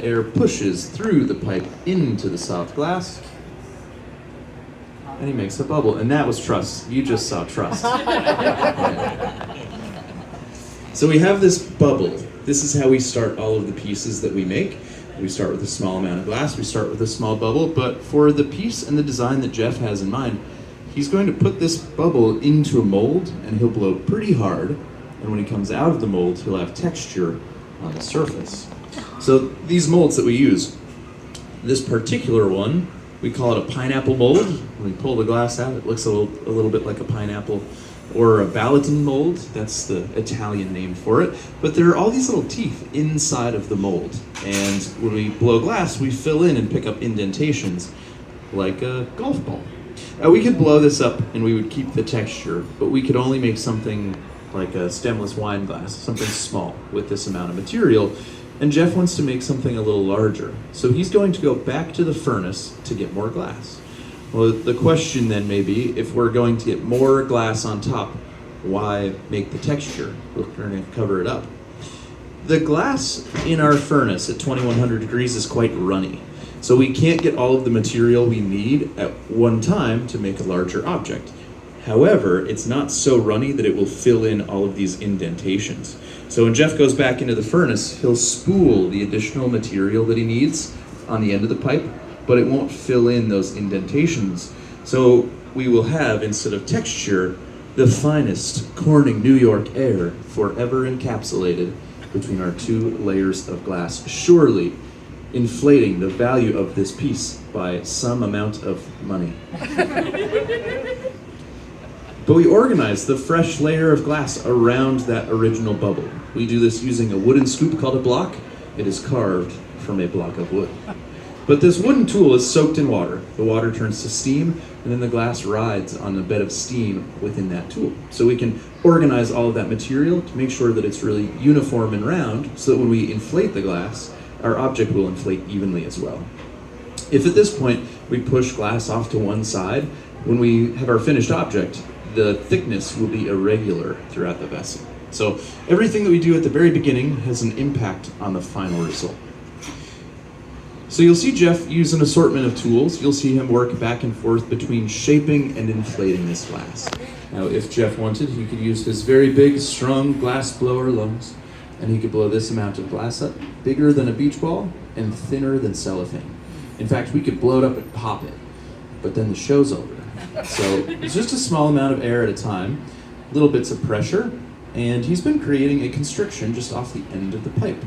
Air pushes through the pipe into the soft glass, and he makes a bubble. And that was trust. You just saw trust. So we have this bubble. This is how we start all of the pieces that we make. We start with a small amount of glass, we start with a small bubble, but for the piece and the design that Jeff has in mind, he's going to put this bubble into a mold, and he'll blow pretty hard, and when he comes out of the mold, he'll have texture on the surface. So these molds that we use, this particular one, we call it a pineapple mold. When we pull the glass out, it looks a little bit like a pineapple. Or a Ballatin mold, that's the Italian name for it. But there are all these little teeth inside of the mold. And when we blow glass, we fill in and pick up indentations like a golf ball. We could blow this up and we would keep the texture, but we could only make something like a stemless wine glass, something small with this amount of material. And Jeff wants to make something a little larger. So he's going to go back to the furnace to get more glass. Well, the question then may be, if we're going to get more glass on top, why make the texture? We're going to cover it up. The glass in our furnace at 2100 degrees is quite runny. So we can't get all of the material we need at one time to make a larger object. However, it's not so runny that it will fill in all of these indentations. So when Jeff goes back into the furnace, he'll spool the additional material that he needs on the end of the pipe, but it won't fill in those indentations. So we will have, instead of texture, the finest Corning New York air forever encapsulated between our two layers of glass, surely inflating the value of this piece by some amount of money. But we organize the fresh layer of glass around that original bubble. We do this using a wooden scoop called a block. It is carved from a block of wood. But this wooden tool is soaked in water. The water turns to steam, and then the glass rides on a bed of steam within that tool. So we can organize all of that material to make sure that it's really uniform and round, so that when we inflate the glass, our object will inflate evenly as well. If at this point we push glass off to one side, when we have our finished object, the thickness will be irregular throughout the vessel. So everything that we do at the very beginning has an impact on the final result. So you'll see Jeff use an assortment of tools. You'll see him work back and forth between shaping and inflating this glass. Now, if Jeff wanted, he could use his very big, strong glass blower lungs, and he could blow this amount of glass up, bigger than a beach ball and thinner than cellophane. In fact, we could blow it up and pop it, but then the show's over. So it's just a small amount of air at a time, little bits of pressure, and he's been creating a constriction just off the end of the pipe.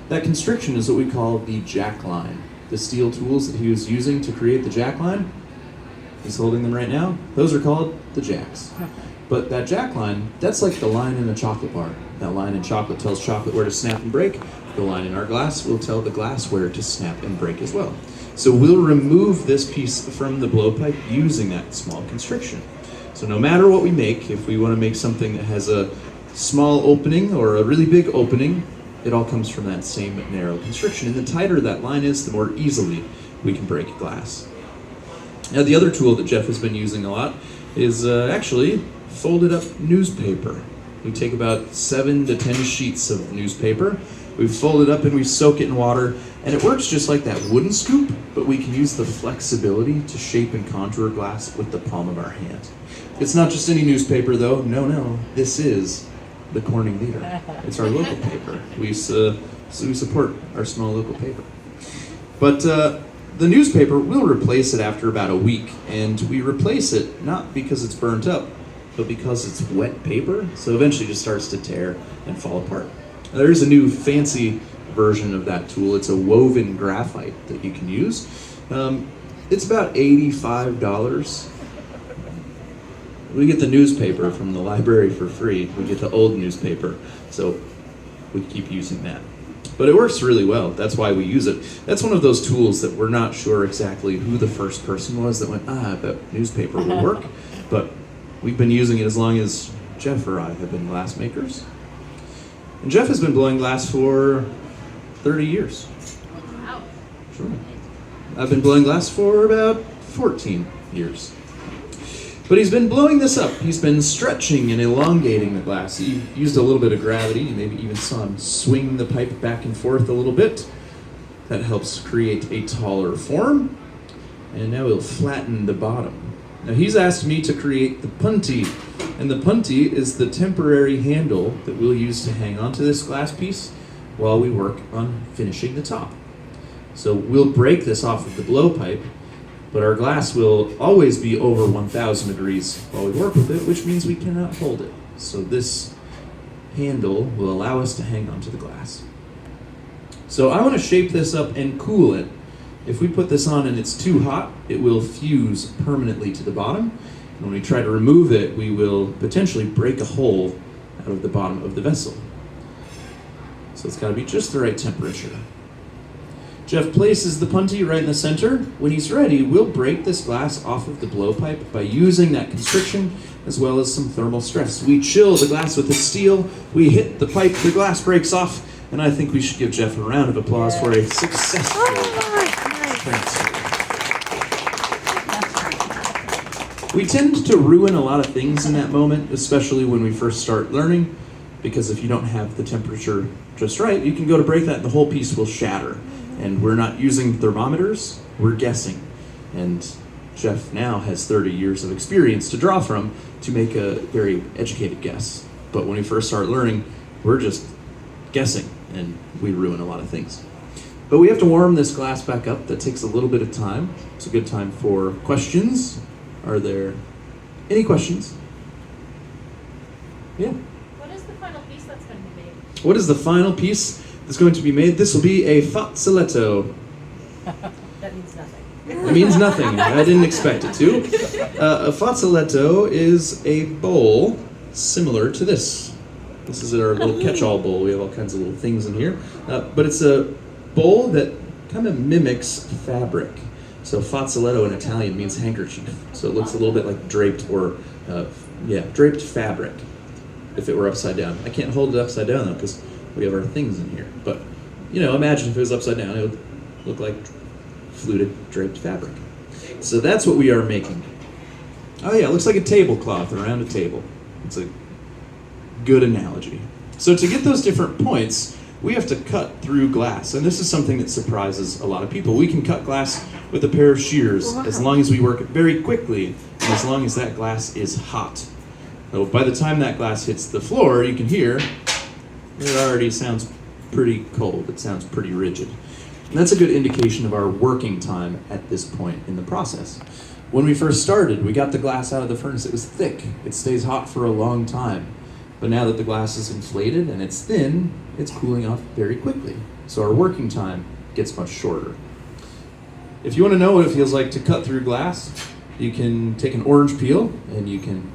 That constriction is what we call the jack line. The steel tools that he was using to create the jack line, he's holding them right now, those are called the jacks. But that jack line, that's like the line in a chocolate bar. That line in chocolate tells chocolate where to snap and break. The line in our glass will tell the glass where to snap and break as well. So we'll remove this piece from the blowpipe using that small constriction. So no matter what we make, if we want to make something that has a small opening or a really big opening, it all comes from that same narrow constriction. And the tighter that line is, the more easily we can break glass. Now the other tool that Jeff has been using a lot is actually folded up newspaper. We take about 7 to 10 sheets of newspaper. We fold it up and we soak it in water, and it works just like that wooden scoop, but we can use the flexibility to shape and contour glass with the palm of our hand. It's not just any newspaper though, no, this is the Corning Leader. It's our local paper. We support our small local paper. But the newspaper, we'll replace it after about a week, and we replace it not because it's burnt up, but because it's wet paper, so eventually it just starts to tear and fall apart. Now, there is a new fancy version of that tool. It's a woven graphite that you can use. It's about $85. We get the newspaper from the library for free. We get the old newspaper, so we keep using that. But it works really well. That's why we use it. That's one of those tools that we're not sure exactly who the first person was that went, I bet newspaper will work. But we've been using it as long as Jeff or I have been glass makers. And Jeff has been blowing glass for 30 years. Wow. Sure. I've been blowing glass for about 14 years. But he's been blowing this up. He's been stretching and elongating the glass. He used a little bit of gravity. You maybe even saw him swing the pipe back and forth a little bit. That helps create a taller form. And now we'll flatten the bottom. Now he's asked me to create the punty. And the punty is the temporary handle that we'll use to hang onto this glass piece while we work on finishing the top. So we'll break this off of the blowpipe, but our glass will always be over 1,000 degrees while we work with it, which means we cannot hold it. So this handle will allow us to hang onto the glass. So I want to shape this up and cool it. If we put this on and it's too hot, it will fuse permanently to the bottom. And when we try to remove it, we will potentially break a hole out of the bottom of the vessel. So it's got to be just the right temperature. Jeff places the punty right in the center. When he's ready, we'll break this glass off of the blowpipe by using that constriction as well as some thermal stress. We chill the glass with the steel, we hit the pipe, the glass breaks off, and I think we should give Jeff a round of applause for a successful transfer. We tend to ruin a lot of things in that moment, especially when we first start learning, because if you don't have the temperature just right, you can go to break that and the whole piece will shatter. And we're not using thermometers, we're guessing. And Jeff now has 30 years of experience to draw from to make a very educated guess. But when we first start learning, we're just guessing and we ruin a lot of things. But we have to warm this glass back up. That takes a little bit of time. It's a good time for questions. Are there any questions? Yeah. What is the final piece that's going to be made? What is the final piece that's going to be made? This will be a fazzoletto. That means nothing. It means nothing. I didn't expect it to. A fazzoletto is a bowl similar to this. This is our little catch-all bowl. We have all kinds of little things in here. But it's a bowl that kind of mimics fabric. So fazzoletto in Italian means handkerchief. So it looks a little bit like draped or, draped fabric if it were upside down. I can't hold it upside down though because we have our things in here. But, imagine if it was upside down, it would look like fluted draped fabric. So that's what we are making. Oh yeah, it looks like a tablecloth around a table. It's a good analogy. So to get those different points, we have to cut through glass. And this is something that surprises a lot of people. We can cut glass with a pair of shears as long as we work it very quickly and as long as that glass is hot. So by the time that glass hits the floor, you can hear it already sounds pretty cold. It sounds pretty rigid. And that's a good indication of our working time at this point in the process. When we first started, we got the glass out of the furnace. It was thick. It stays hot for a long time. But now that the glass is inflated and it's thin, it's cooling off very quickly. So our working time gets much shorter. If you want to know what it feels like to cut through glass, you can take an orange peel and you can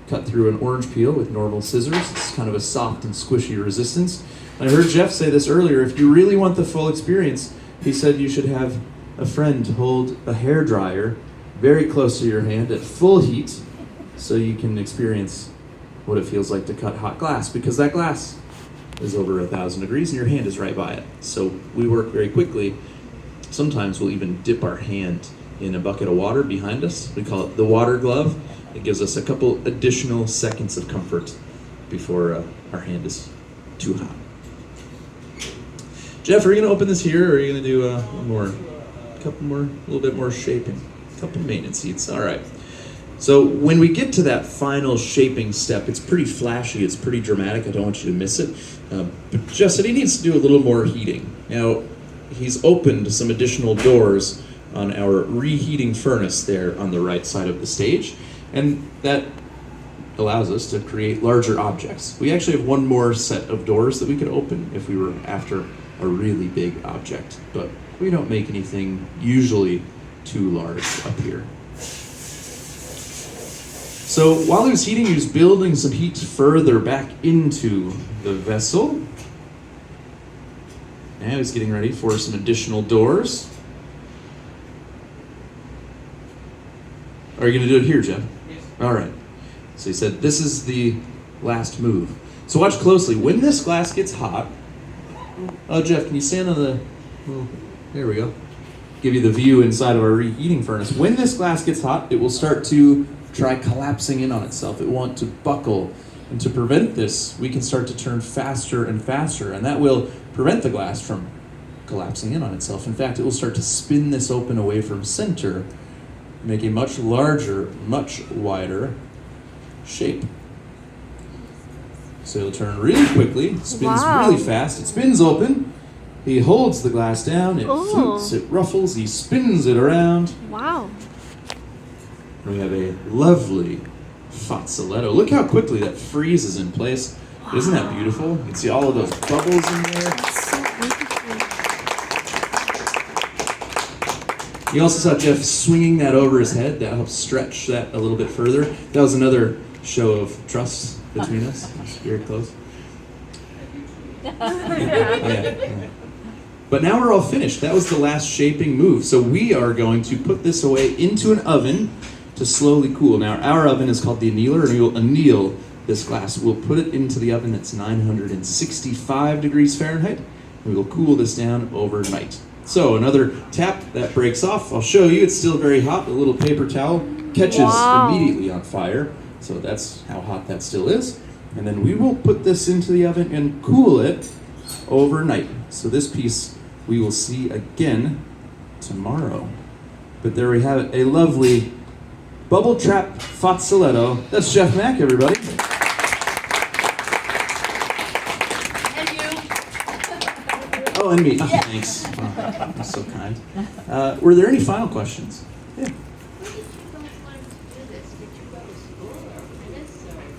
cut through an orange peel with normal scissors. It's kind of a soft and squishy resistance. And I heard Jeff say this earlier, if you really want the full experience, he said you should have a friend hold a hairdryer very close to your hand at full heat so you can experience what it feels like to cut hot glass, because that glass is over 1,000 degrees and your hand is right by it. So we work very quickly. Sometimes we'll even dip our hand in a bucket of water behind us. We call it the water glove. It gives us a couple additional seconds of comfort before our hand is too hot. Jeff, are you gonna open this here, or are you gonna do a little bit more shaping? A couple maintenance seats, all right. So when we get to that final shaping step, it's pretty flashy, it's pretty dramatic, I don't want you to miss it. But Jeff said he needs to do a little more heating. Now, he's opened some additional doors on our reheating furnace there on the right side of the stage, and that allows us to create larger objects. We actually have one more set of doors that we could open if we were after a really big object, but we don't make anything usually too large up here. So while he was heating, he was building some heat further back into the vessel. Now he's getting ready for some additional doors. Are you going to do it here, Jeff? Yes. All right. So he said, this is the last move. So watch closely. When this glass gets hot, oh, Jeff, can you stand on the, oh, there we go. Give you the view inside of our reheating furnace. When this glass gets hot, it will start to try collapsing in on itself. It will want to buckle. And to prevent this, we can start to turn faster and faster, and that will prevent the glass from collapsing in on itself. In fact, it will start to spin this open away from center, make a much larger, much wider shape. So he'll turn really quickly, spins Wow. really fast, it spins open, he holds the glass down, it Oh. flutes, it ruffles, he spins it around. Wow. We have a lovely fazzoletto. Look how quickly that freezes in place. Isn't that beautiful? You can see all of those bubbles in there. So beautiful. You also saw Jeff swinging that over his head. That helps stretch that a little bit further. That was another show of trust between us. It's very close. Yeah. But now we're all finished. That was the last shaping move. So we are going to put this away into an oven to slowly cool. Now our oven is called the annealer, and we will anneal this glass. We'll put it into the oven that's 965 degrees Fahrenheit. We will cool this down overnight. So another tap that breaks off. I'll show you. It's still very hot. A little paper towel catches Wow. immediately on fire. So that's how hot that still is. And then we will put this into the oven and cool it overnight. So this piece we will see again tomorrow. But there we have it, a lovely bubble trap fazzoletto. That's Jeff Mack, everybody. And you. Oh, and me. Oh, thanks. Oh, that's so kind. Were there any final questions? Yeah.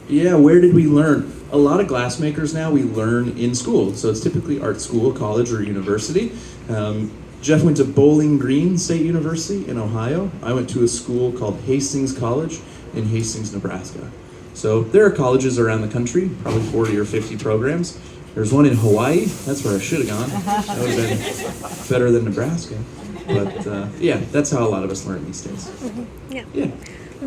Yeah, where did we learn? A lot of glassmakers now, we learn in school. So it's typically art school, college, or university. Jeff went to Bowling Green State University in Ohio. I went to a school called Hastings College in Hastings, Nebraska. So there are colleges around the country, probably 40 or 50 programs. There's one in Hawaii. That's where I should have gone. That would have been better than Nebraska. But yeah, that's how a lot of us learn these days. Yeah. Yeah.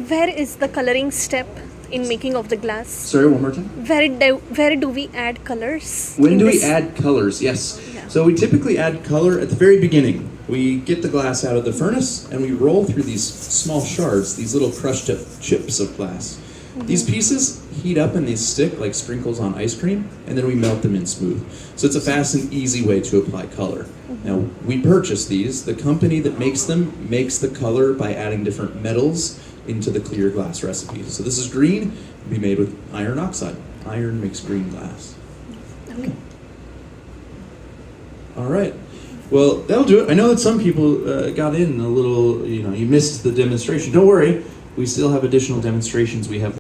Where is the coloring step in making of the glass? Sorry, one more time. Where do we add colors? When in do we this? add colors? Yes. Yeah. So we typically add color at the very beginning. We get the glass out of the furnace and we roll through these small shards, these little crushed up chips of glass. These pieces heat up and they stick like sprinkles on ice cream, and then we melt them in smooth. So it's a fast and easy way to apply color. Now, we purchase these. The company that makes them makes the color by adding different metals into the clear glass recipe. So this is green, it'll be made with iron oxide. Iron makes green glass. Okay. All right. Well, that'll do it. I know that some people got in a little, you missed the demonstration. Don't worry. We still have additional demonstrations we have